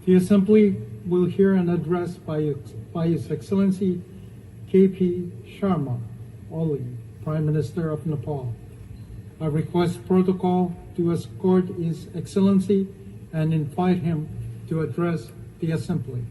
The Assembly will hear an address by His Excellency K.P. Sharma Oli, Prime Minister of Nepal. I request protocol to escort His Excellency and invite him to address the Assembly.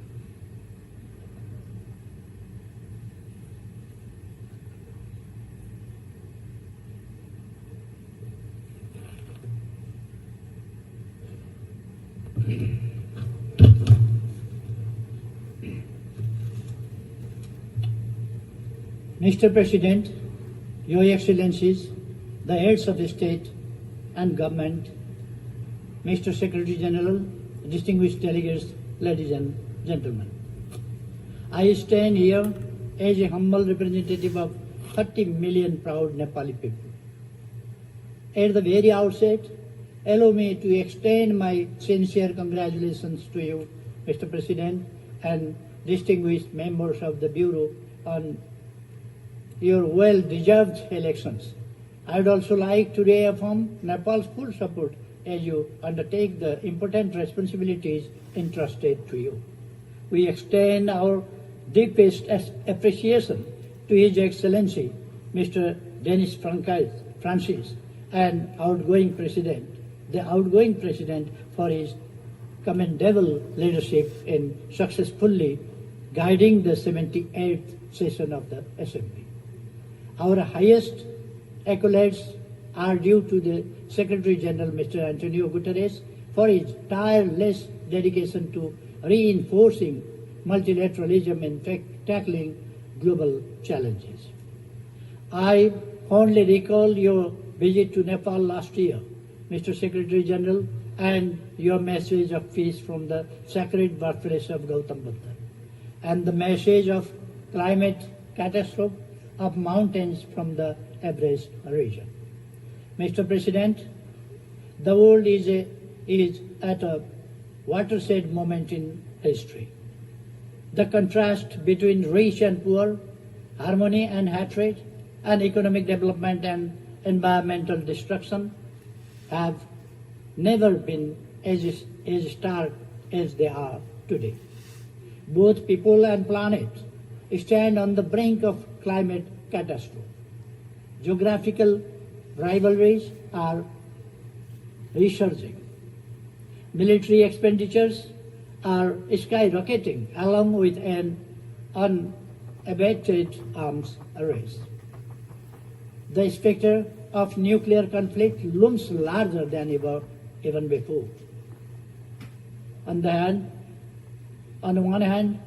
Mr. President, Your Excellencies, the heads of the state and government, Mr. Secretary General, distinguished delegates, ladies and gentlemen. I stand here as a humble representative of 30 million proud Nepali people. At the very outset, allow me to extend my sincere congratulations to you, Mr. President, and distinguished members of the Bureau on your well-deserved elections. I would also like to reaffirm Nepal's full support as you undertake the important responsibilities entrusted to you. We extend our deepest appreciation to His Excellency, Mr. Denis Francis, and the outgoing President for his commendable leadership in successfully guiding the 78th session of the Assembly. Our highest accolades are due to the Secretary General, Mr. Antonio Guterres, for his tireless dedication to reinforcing multilateralism and tackling global challenges. I fondly recall your visit to Nepal last year, Mr. Secretary General, and your message of peace from the sacred birthplace of Gautam Buddha, and the message of climate catastrophe of mountains from the Everest region. Mr. President, the world is at a watershed moment in history. The contrast between rich and poor, harmony and hatred, and economic development and environmental destruction have never been as stark as they are today. Both people and planet stand on the brink of climate catastrophe. Geographical rivalries are resurging. Military expenditures are skyrocketing along with an unabated arms race. The specter of nuclear conflict looms larger than even before. On the one hand,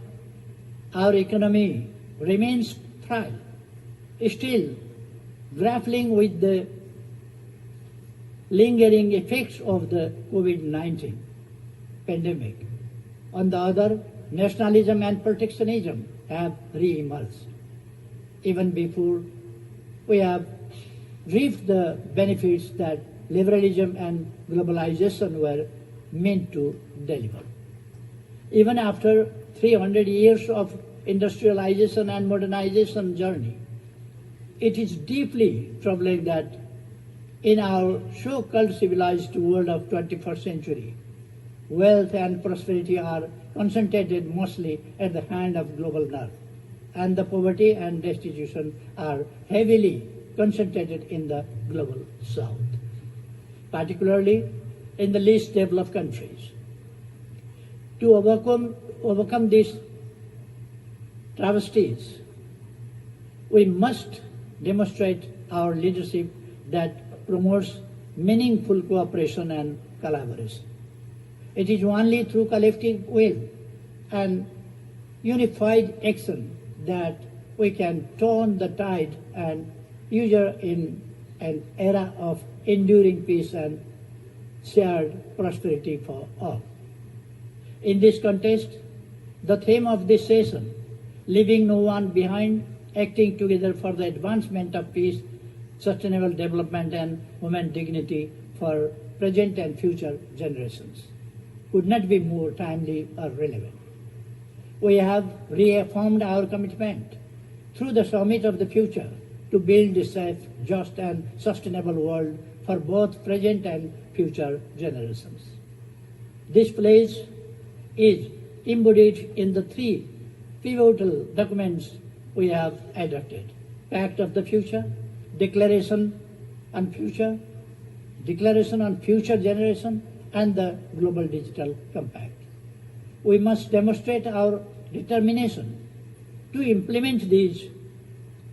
our economy remains frail, still grappling with the lingering effects of the COVID-19 pandemic. On the other, nationalism and protectionism have re-emerged. Even before we have reaped the benefits that liberalism and globalization were meant to deliver. Even after 300 years of industrialization and modernization journey, it is deeply troubling that in our so-called civilized world of 21st century, wealth and prosperity are concentrated mostly at the hand of global north, and the poverty and destitution are heavily concentrated in the global south, particularly in the least developed countries. To overcome these travesties, we must demonstrate our leadership that promotes meaningful cooperation and collaboration. It is only through collective will and unified action that we can turn the tide and usher in an era of enduring peace and shared prosperity for all. In this context, the theme of this session, leaving no one behind, acting together for the advancement of peace, sustainable development and human dignity for present and future generations, could not be more timely or relevant. We have reaffirmed our commitment through the Summit of the Future to build a safe, just and sustainable world for both present and future generations. This pledge is embodied in the three pivotal documents we have adopted: Pact of the Future, Declaration on Future Generation, and the Global Digital Compact. We must demonstrate our determination to implement these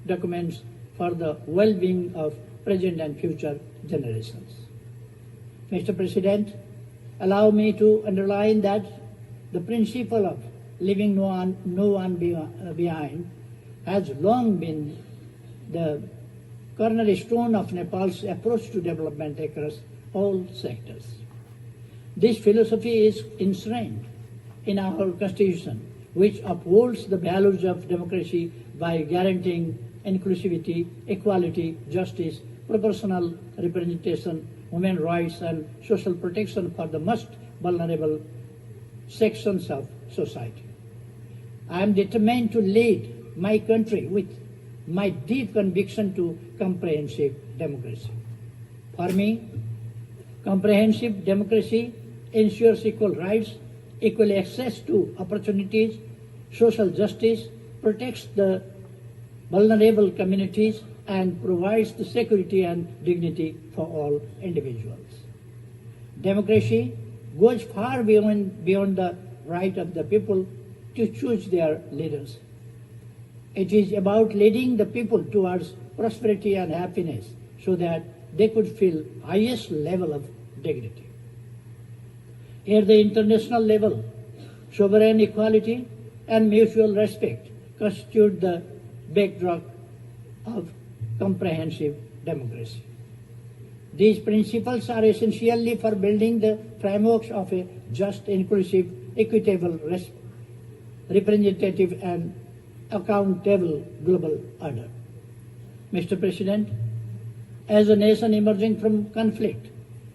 documents for the well-being of present and future generations. Mr. President, allow me to underline that the principle of leaving no one behind has long been the cornerstone of Nepal's approach to development across all sectors. This philosophy is enshrined in our Constitution, which upholds the values of democracy by guaranteeing inclusivity, equality, justice, proportional representation, human rights, and social protection for the most vulnerable sections of society. I am determined to lead my country with my deep conviction to comprehensive democracy. For me, comprehensive democracy ensures equal rights, equal access to opportunities, social justice, protects the vulnerable communities, and provides the security and dignity for all individuals. Democracy goes far beyond the right of the people to choose their leaders. It is about leading the people towards prosperity and happiness so that they could feel highest level of dignity. At the international level, sovereign equality and mutual respect constitute the backdrop of comprehensive democracy. These principles are essentially for building the frameworks of a just, inclusive, equitable, representative, and accountable global order. Mr. President, as a nation emerging from conflict,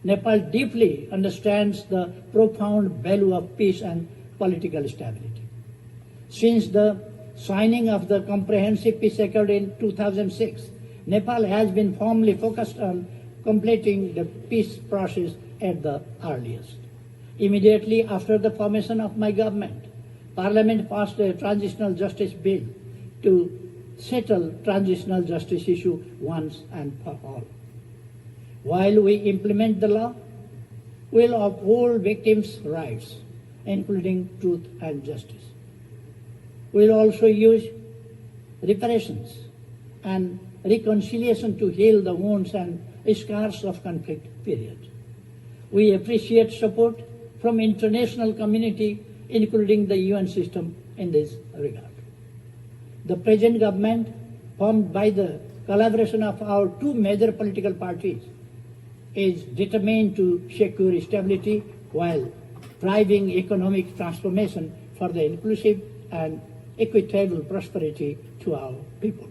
Nepal deeply understands the profound value of peace and political stability. Since the signing of the Comprehensive Peace Accord in 2006, Nepal has been firmly focused on completing the peace process at the earliest. Immediately after the formation of my government, Parliament passed a transitional justice bill to settle transitional justice issue once and for all. While we implement the law, we will uphold victims' rights, including truth and justice. We will also use reparations and reconciliation to heal the wounds and scars of conflict period. We appreciate support from international community, including the UN system, in this regard. The present government, formed by the collaboration of our two major political parties, is determined to secure stability while driving economic transformation for the inclusive and equitable prosperity to our people.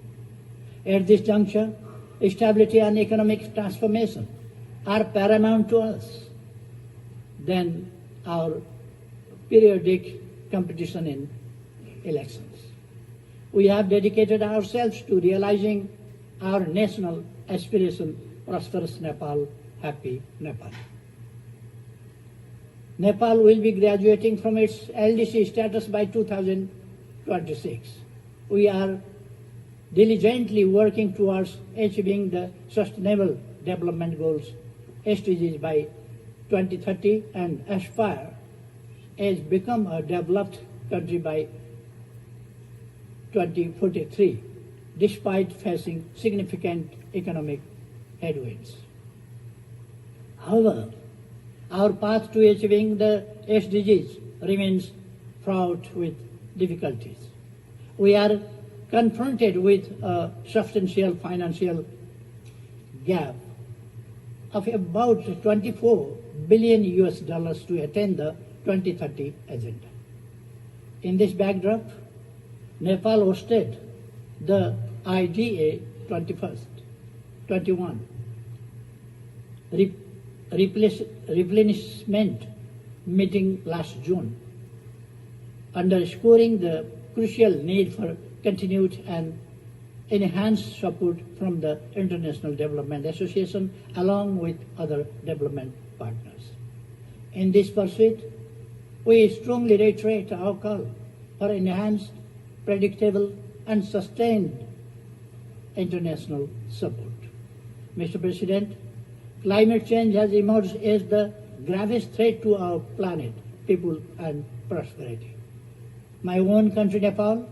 At this juncture, stability and economic transformation are paramount to us than our periodic competition in elections. We have dedicated ourselves to realizing our national aspiration, prosperous Nepal, happy Nepal. Nepal will be graduating from its LDC status by 2026. We are diligently working towards achieving the Sustainable Development Goals, SDGs, by 2030 and aspire as become a developed country by 2043, despite facing significant economic headwinds. However, our path to achieving the SDGs remains fraught with difficulties. We are confronted with a substantial financial gap of about $24 billion to attain the 2030 agenda. In this backdrop, Nepal hosted the IDA 21 replenishment meeting last June, underscoring the crucial need for continued and enhanced support from the International Development Association along with other development partners. In this pursuit, we strongly reiterate our call for enhanced, predictable, and sustained international support. Mr. President, climate change has emerged as the gravest threat to our planet, people, and prosperity. My own country, Nepal,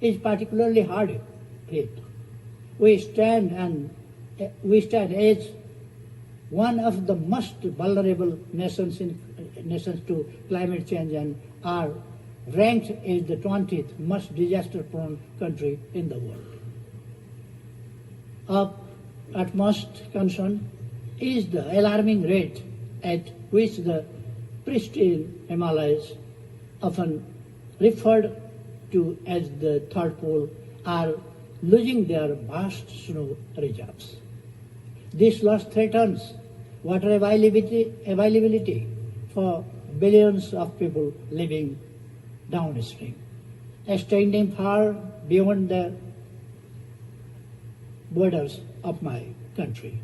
is particularly hard hit. We stand as one of the most vulnerable nations to climate change and are ranked as the 20th most disaster-prone country in the world. Of utmost concern is the alarming rate at which the pristine Himalayas, often referred to as the third pole, are losing their vast snow reserves. This loss threatens water availability for billions of people living downstream, extending far beyond the borders of my country.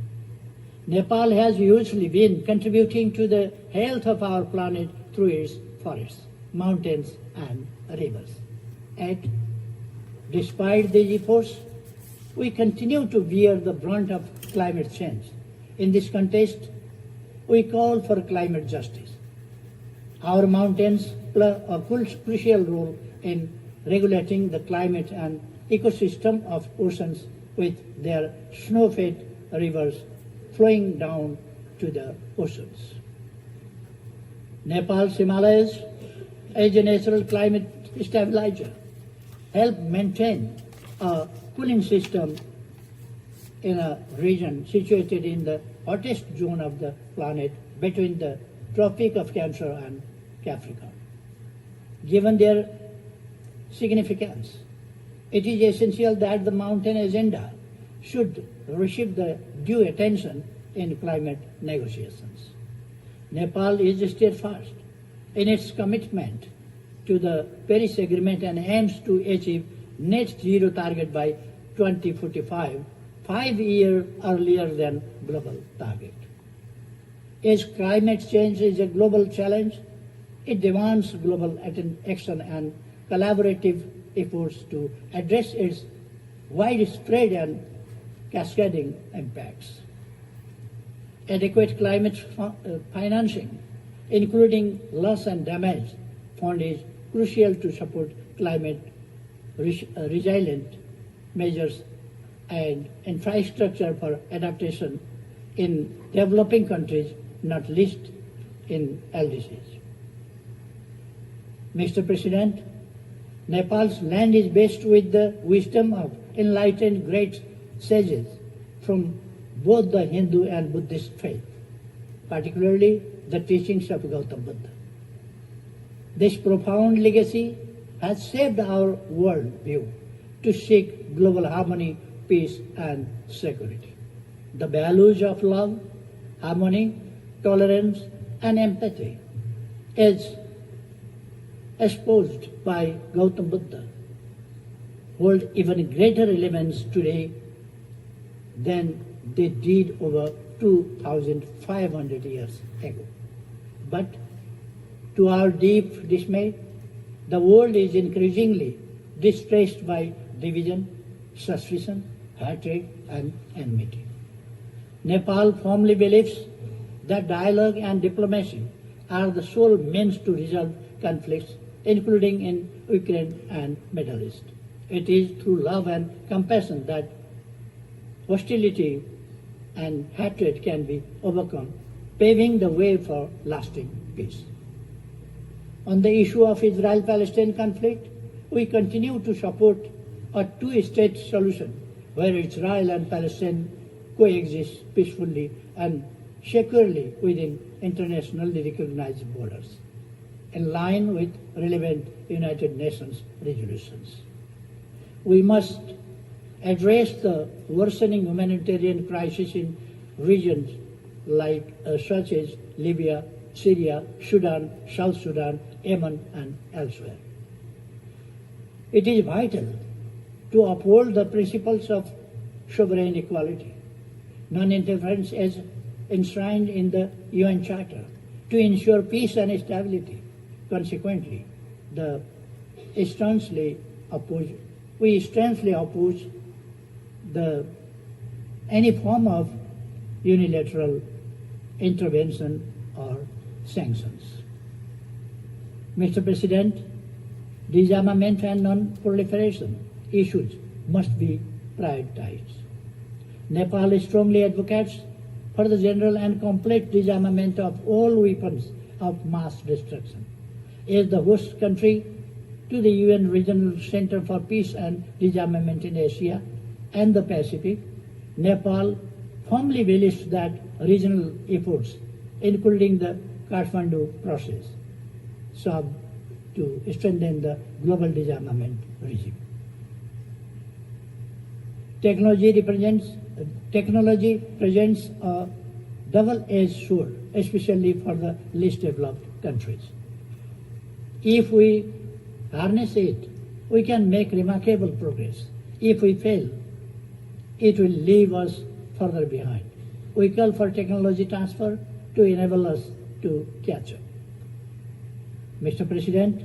Nepal has hugely been contributing to the health of our planet through its forests, mountains, and rivers. Yet, despite these efforts, we continue to bear the brunt of climate change. In this context, we call for climate justice. Our mountains play a crucial role in regulating the climate and ecosystem of oceans with their snow-fed rivers flowing down to the oceans. Nepal's Himalayas, as a natural climate stabilizer, help maintain a cooling system in a region situated in the hottest zone of the planet between the Tropic of Cancer and Capricorn. Given their significance, it is essential that the mountain agenda should receive the due attention in climate negotiations. Nepal is steadfast in its commitment to the Paris Agreement and aims to achieve net zero target by 2045, 5 years earlier than global target. As climate change is a global challenge, it demands global action and collaborative efforts to address its widespread and cascading impacts. Adequate climate financing, including loss and damage fund, is crucial to support climate resilient measures and infrastructure for adaptation in developing countries, not least in LDCs. Mr. President, Nepal's land is blessed with the wisdom of enlightened great sages from both the Hindu and Buddhist faith, particularly the teachings of Gautam Buddha. This profound legacy has shaped our world view to seek global harmony, peace, and security. The values of love, harmony, tolerance, and empathy, as espoused by Gautam Buddha, hold even greater relevance today than they did over 2,500 years ago. But to our deep dismay, the world is increasingly distressed by division, suspicion, hatred, and enmity. Nepal firmly believes that dialogue and diplomacy are the sole means to resolve conflicts, including in Ukraine and Middle East. It is through love and compassion that hostility and hatred can be overcome, paving the way for lasting peace. On the issue of Israel-Palestine conflict, we continue to support a two-state solution where Israel and Palestine coexist peacefully and securely within internationally recognized borders, in line with relevant United Nations resolutions. We must address the worsening humanitarian crisis in regions such as Libya, Syria, Sudan, South Sudan, Yemen, and elsewhere. It is vital to uphold the principles of sovereign equality, non-interference as enshrined in the UN Charter, to ensure peace and stability, Consequently, we sternly oppose any form of unilateral intervention or sanctions. Mr. President, disarmament and non-proliferation issues must be prioritized. Nepal strongly advocates for the general and complete disarmament of all weapons of mass destruction. As the host country to the UN Regional Center for Peace and Disarmament in Asia and the Pacific, Nepal firmly believes that regional efforts, including the Kathmandu process, serve to strengthen the global disarmament regime. Technology presents a double-edged sword, especially for the least developed countries. If we harness it, we can make remarkable progress. If we fail, it will leave us further behind. We call for technology transfer to enable us to catch up. Mr. President,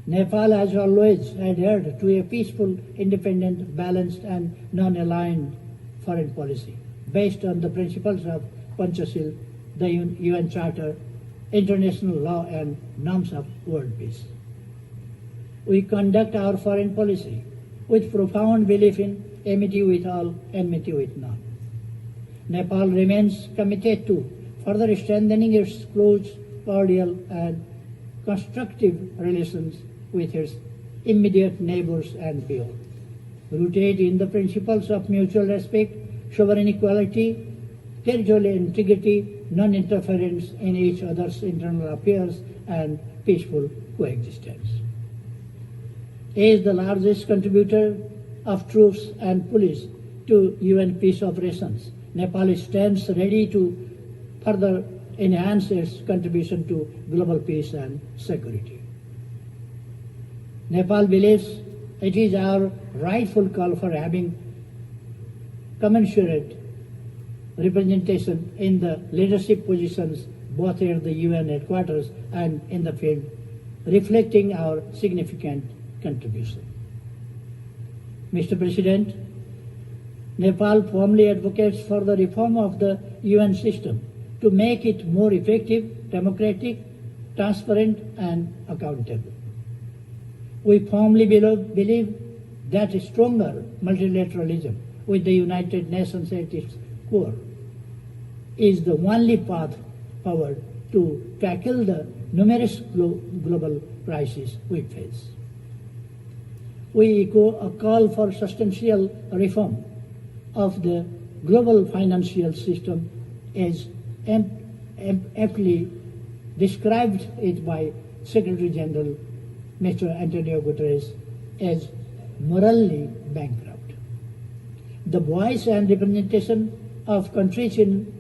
Nepal has always adhered to a peaceful, independent, balanced, and non-aligned foreign policy based on the principles of Panchashil, the UN Charter, international law, and norms of world peace. We conduct our foreign policy with profound belief in amity with all, enmity with none. Nepal remains committed to further strengthening its close, cordial, and constructive relations with its immediate neighbors and beyond, rooted in the principles of mutual respect, sovereign equality, territorial integrity, non-interference in each other's internal affairs, and peaceful coexistence. As the largest contributor of troops and police to UN peace operations, Nepal stands ready to further enhance its contribution to global peace and security. Nepal believes it is our rightful call for having commensurate representation in the leadership positions both at the UN headquarters and in the field, reflecting our significant contribution. Mr. President, Nepal firmly advocates for the reform of the UN system to make it more effective, democratic, transparent, and accountable. We firmly believe that stronger multilateralism with the United Nations at its core is the only path forward to tackle the numerous global crises we face. We echo a call for substantial reform of the global financial system as aptly described it by Secretary General Mr. Antonio Guterres as morally bankrupt. The voice and representation of countries in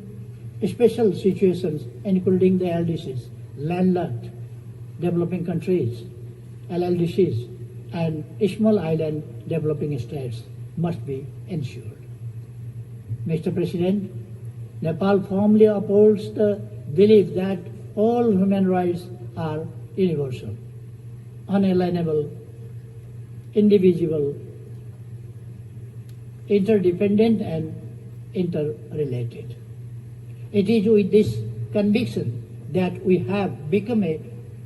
special situations, including the LDCs, landlocked developing countries, LLDCs, and small island developing states, must be ensured. Mr. President, Nepal firmly upholds the belief that all human rights are universal, unalienable, indivisible, interdependent, and interrelated. It is with this conviction that we have become a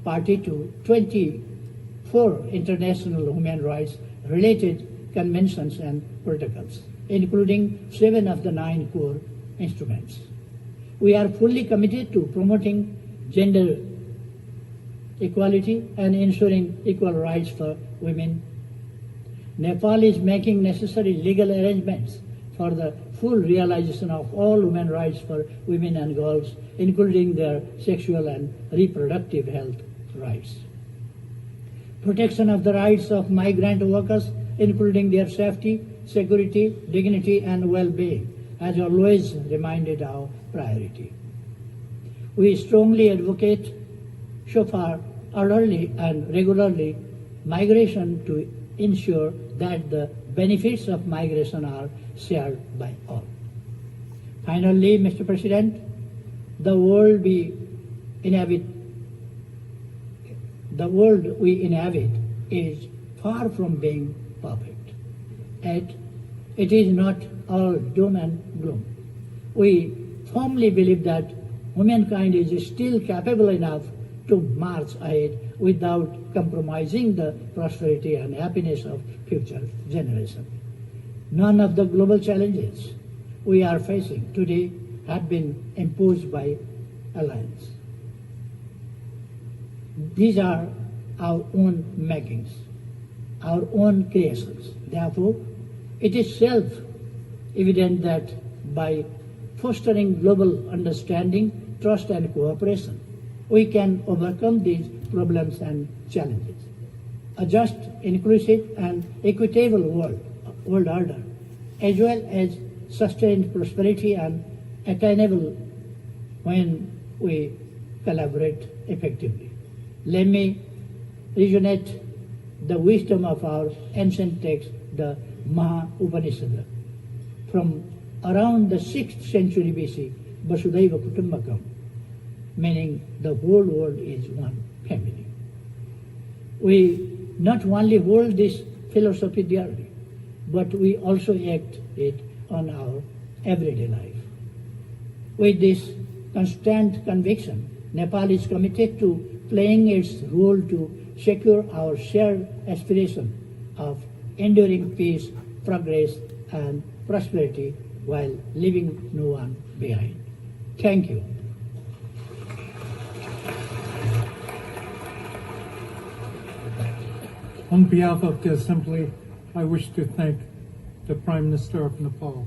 party to 24 international human rights related conventions and protocols, including 7 of the 9 core instruments. We are fully committed to promoting gender equality and ensuring equal rights for women. Nepal is making necessary legal arrangements for the full realization of all human rights for women and girls, including their sexual and reproductive health rights. Protection of the rights of migrant workers, including their safety, security, dignity, and well-being, has always remained our priority. We strongly advocate so far orderly and regularly migration to ensure that the benefits of migration are shared by all. Finally, Mr. President, the world we inhabit The world we inhabit is far from being perfect. Yet, it is not all doom and gloom. We firmly believe that humankind is still capable enough to march ahead without compromising the prosperity and happiness of future generations. None of the global challenges we are facing today have been imposed by alliance. These are our own makings, our own creations. Therefore, it is self-evident that by fostering global understanding, trust and cooperation, we can overcome these problems and challenges. A just, inclusive and equitable world order, as well as sustained prosperity and attainable when we collaborate effectively. Let me resonate the wisdom of our ancient text, the Maha Upanishad. From around the 6th century BC, Vasudhaiva Kutumbakam, meaning the whole world is one family. We not only hold this philosophy dearly, but we also act it on our everyday life. With this constant conviction, Nepal is committed to playing its role to secure our shared aspiration of enduring peace, progress, and prosperity while leaving no one behind. Thank you. On behalf of the Assembly, I wish to thank the Prime Minister of Nepal.